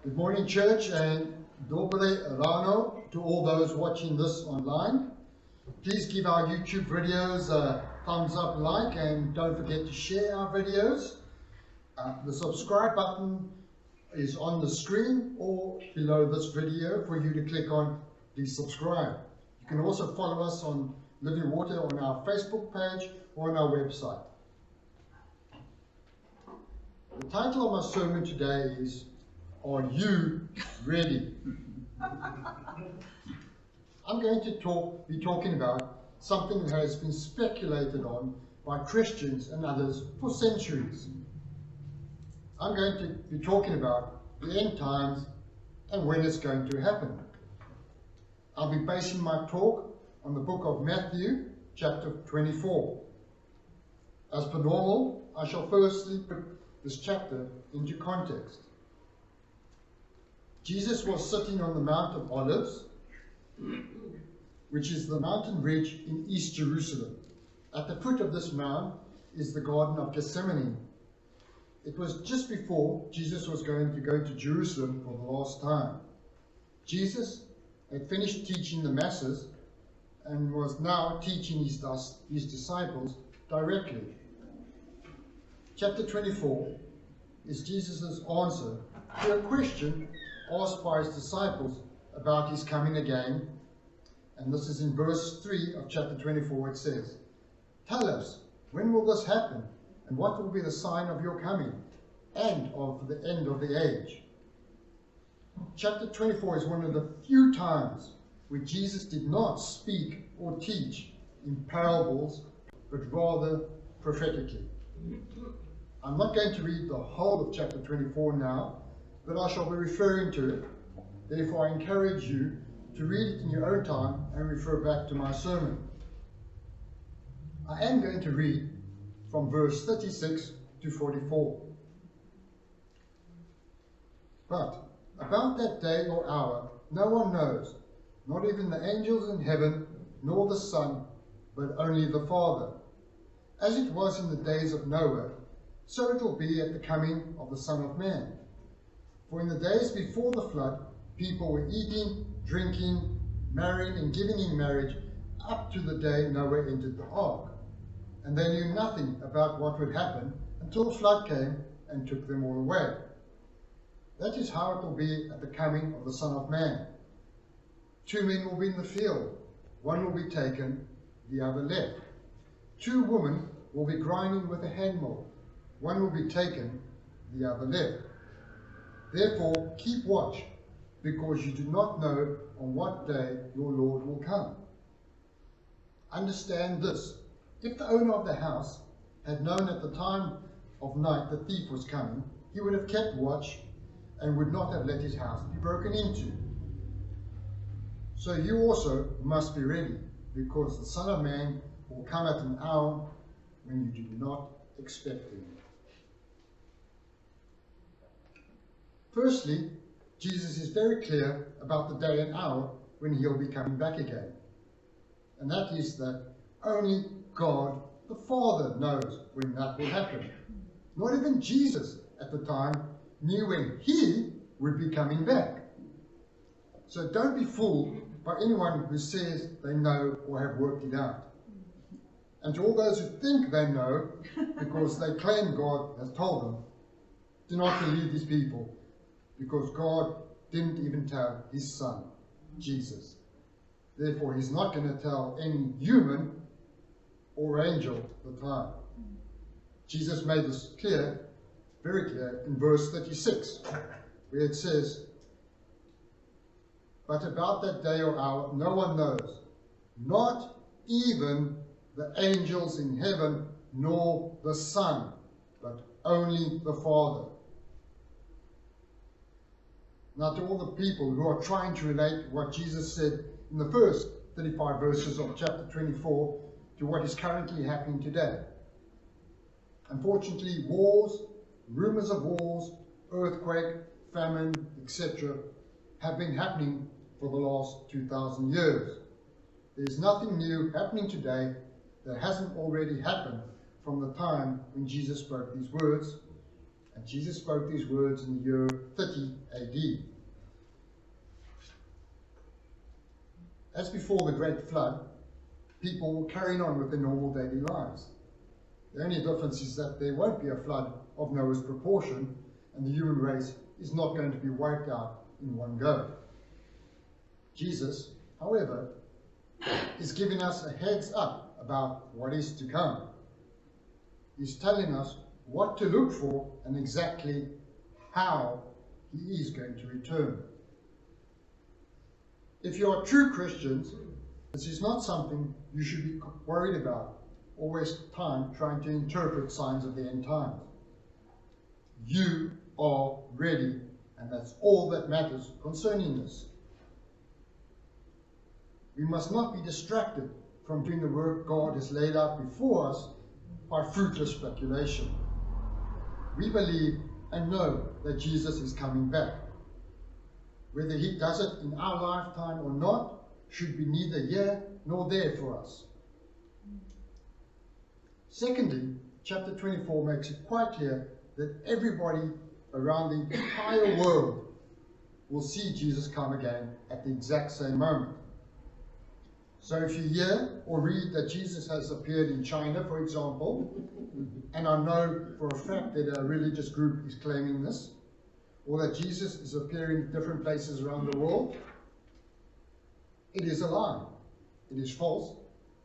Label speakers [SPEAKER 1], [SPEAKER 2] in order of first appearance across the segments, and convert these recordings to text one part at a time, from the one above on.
[SPEAKER 1] Good morning, church, and dobre rano to all those watching this online. Please give our YouTube videos a thumbs up, like, and don't forget to share our videos. The subscribe button is on the screen or below this video for you to click on. Please subscribe. You can also follow us on Living Water on our Facebook page or on our website. The title of my sermon today is, Are You Ready? I'm going to be talking about something that has been speculated on by Christians and others for centuries. I'm going to be talking about the end times and when it's going to happen. I'll be basing my talk on the book of Matthew, chapter 24. As per normal, I shall firstly put this chapter into context. Jesus was sitting on the Mount of Olives, which is the mountain ridge in East Jerusalem. At the foot of this mount is the Garden of Gethsemane. It was just before Jesus was going to go to Jerusalem for the last time. Jesus had finished teaching the masses and was now teaching his disciples directly. Chapter 24 is Jesus' answer to a question asked by his disciples about his coming again. And this is in verse 3 of chapter 24. It says, "Tell us, when will this happen? And what will be the sign of your coming and of the end of the age?" Chapter 24 is one of the few times where Jesus did not speak or teach in parables, but rather prophetically. I'm not going to read the whole of chapter 24 now, but I shall be referring to it. Therefore, I encourage you to read it in your own time and refer back to my sermon. I am going to read from verse 36 to 44. "But about that day or hour, no one knows, not even the angels in heaven, nor the Son, but only the Father. As it was in the days of Noah, so it will be at the coming of the Son of Man. For in the days before the flood, people were eating, drinking, marrying, and giving in marriage up to the day Noah entered the ark. And they knew nothing about what would happen until the flood came and took them all away. That is how it will be at the coming of the Son of Man. 2 men will be in the field, one will be taken, the other left. 2 women will be grinding with a handmill, one will be taken, the other left. Therefore keep watch, because you do not know on what day your Lord will come. Understand this, if the owner of the house had known at the time of night the thief was coming, he would have kept watch and would not have let his house be broken into. So you also must be ready, because the Son of Man will come at an hour when you do not expect him." Firstly, Jesus is very clear about the day and hour when he'll be coming back again. And that is that only God the Father knows when that will happen. Not even Jesus at the time knew when he would be coming back. So don't be fooled by anyone who says they know or have worked it out. And to all those who think they know because they claim God has told them, do not believe these people, because God didn't even tell his Son, Jesus. Therefore, he's not going to tell any human or angel the time. Jesus made this clear, very clear, in verse 36, where it says, "But about that day or hour, no one knows, not even the angels in heaven, nor the Son, but only the Father." Now, to all the people who are trying to relate what Jesus said in the first 35 verses of chapter 24 to what is currently happening today. Unfortunately, wars, rumors of wars, earthquake, famine, etc. have been happening for the last 2,000 years. There's nothing new happening today that hasn't already happened from the time when Jesus spoke these words. And Jesus spoke these words in the year 30 AD. AD. As before the Great Flood, people will carry on with their normal daily lives. The only difference is that there won't be a flood of Noah's proportion, and the human race is not going to be wiped out in one go. Jesus, however, is giving us a heads up about what is to come. He's telling us what to look for and exactly how he is going to return. If you are true Christians, this is not something you should be worried about or waste time trying to interpret signs of the end times. You are ready, and that's all that matters concerning this. We must not be distracted from doing the work God has laid out before us by fruitless speculation. We believe and know that Jesus is coming back. Whether he does it in our lifetime or not should be neither here nor there for us. Secondly, chapter 24 makes it quite clear that everybody around the entire world will see Jesus come again at the exact same moment. So if you hear or read that Jesus has appeared in China, for example, and I know for a fact that a religious group is claiming this, or that Jesus is appearing in different places around the world, it is a lie. It is false,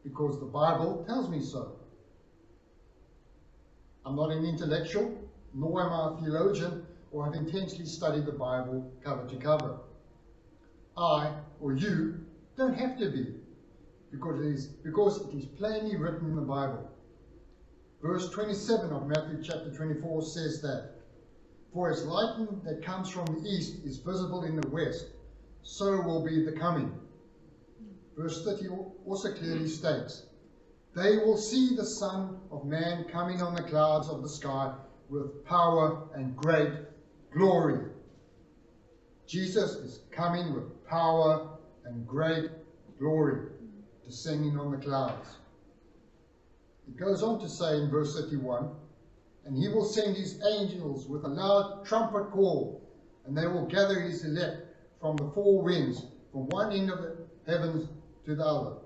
[SPEAKER 1] because the Bible tells me so. I'm not an intellectual, nor am I a theologian, or have intensely studied the Bible cover to cover. I, or you, don't have to be, because it is plainly written in the Bible. Verse 27 of Matthew chapter 24 says that, "For as lightning that comes from the east is visible in the west, so will be the coming." Verse 30 also clearly states, "They will see the Son of Man coming on the clouds of the sky with power and great glory." Jesus is coming with power and great glory, descending on the clouds. It goes on to say in verse 31, "And he will send his angels with a loud trumpet call, and they will gather his elect from the four winds, from one end of the heavens to the other."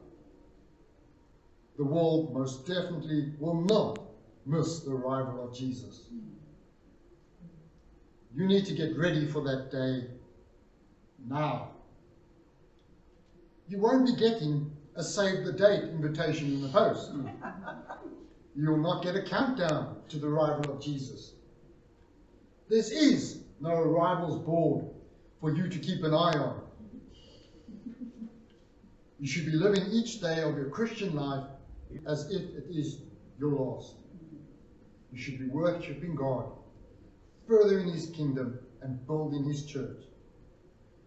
[SPEAKER 1] The world most definitely will not miss the arrival of Jesus. You need to get ready for that day now. You won't be getting a save the date invitation in the post. You will not get a countdown to the arrival of Jesus. There is no arrivals board for you to keep an eye on. You should be living each day of your Christian life as if it is your last. You should be worshipping God, furthering his kingdom, and building his church.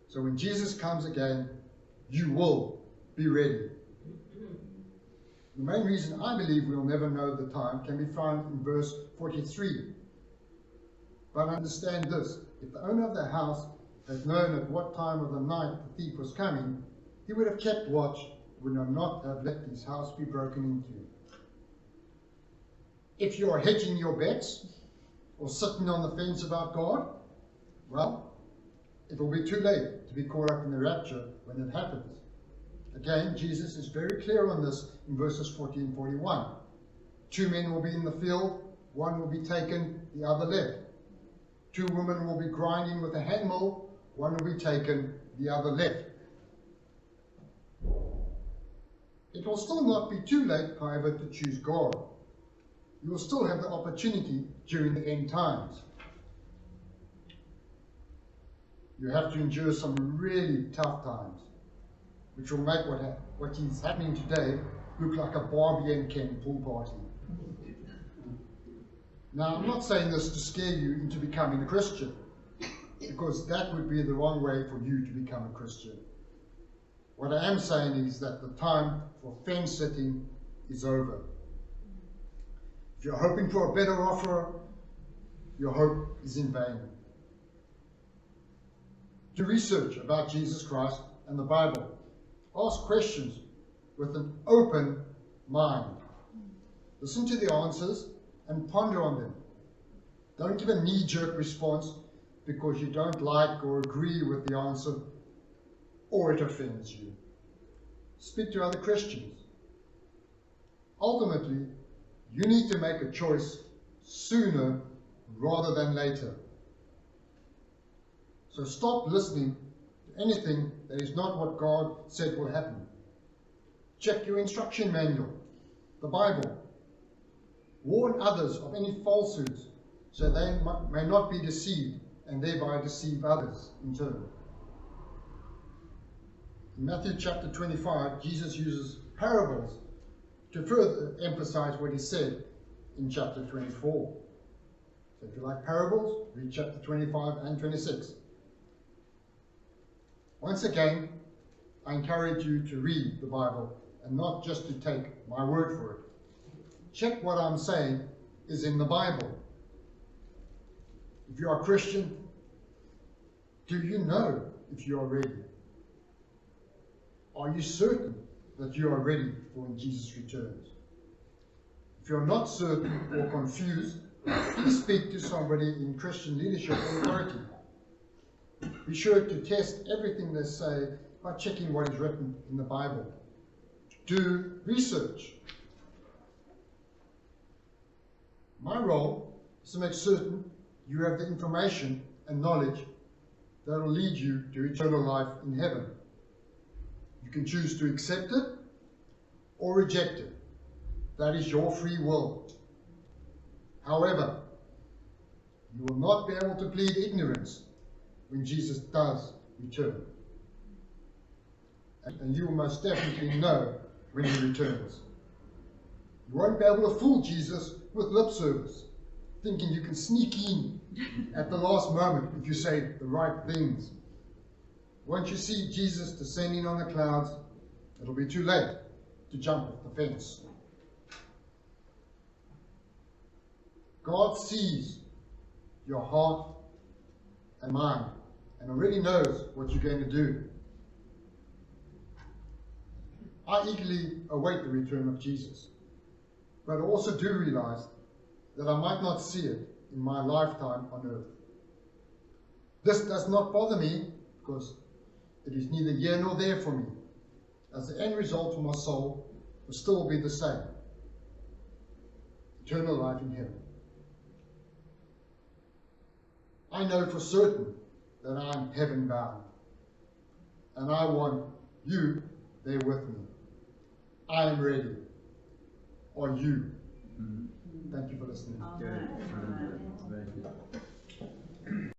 [SPEAKER 1] So when Jesus comes again, you will be ready. The main reason I believe we'll never know the time can be found in verse 43. But understand this: if the owner of the house had known at what time of the night the thief was coming, he would have kept watch, would not have let his house be broken into. If you are hedging your bets or sitting on the fence about God, well, it will be too late to be caught up in the rapture when it happens. Again, Jesus is very clear on this in verses 40 and 41. 2 men will be in the field, one will be taken, the other left. 2 women will be grinding with a handmill, one will be taken, the other left. It will still not be too late, however, to choose God. You will still have the opportunity during the end times. You have to endure some really tough times, which will make what is happening today look like a Barbie and Ken pool party. Now, I'm not saying this to scare you into becoming a Christian, because that would be the wrong way for you to become a Christian. What I am saying is that the time for fence sitting is over. If you're hoping for a better offer, your hope is in vain. Do research about Jesus Christ and the Bible. Ask questions with an open mind. Listen to the answers and ponder on them. Don't give a knee-jerk response, because you don't like or agree with the answer, or it offends you. Speak to other Christians. Ultimately, you need to make a choice sooner rather than later. So stop listening to anything that is not what God said will happen. Check your instruction manual, the Bible. Warn others of any falsehoods so they may not be deceived and thereby deceive others in turn. In Matthew chapter 25, Jesus uses parables to further emphasize what he said in chapter 24. So if you like parables, read chapter 25 and 26. Once again, I encourage you to read the Bible and not just to take my word for it. Check what I'm saying is in the Bible. If you are a Christian, do you know if you are ready? Are you certain that you are ready for when Jesus returns? If you're not certain or confused, please speak to somebody in Christian leadership or authority. Be sure to test everything they say by checking what is written in the Bible. Do research. My role is to make certain you have the information and knowledge that will lead you to eternal life in heaven. You can choose to accept it or reject it. That is your free will. However, you will not be able to plead ignorance when Jesus does return. And you will most definitely know when he returns. You won't be able to fool Jesus with lip service, thinking you can sneak in at the last moment if you say the right things. Once you see Jesus descending on the clouds, it'll be too late to jump off the fence. God sees your heart and mind and already knows what you're going to do. I eagerly await the return of Jesus, but I also do realize that I might not see it in my lifetime on earth. This does not bother me because it is neither here nor there for me, as the end result for my soul will still be the same: eternal life in heaven. I know for certain that I am heaven bound, and I want you there with me. I am ready. Are you? Thank you for listening.
[SPEAKER 2] Amen.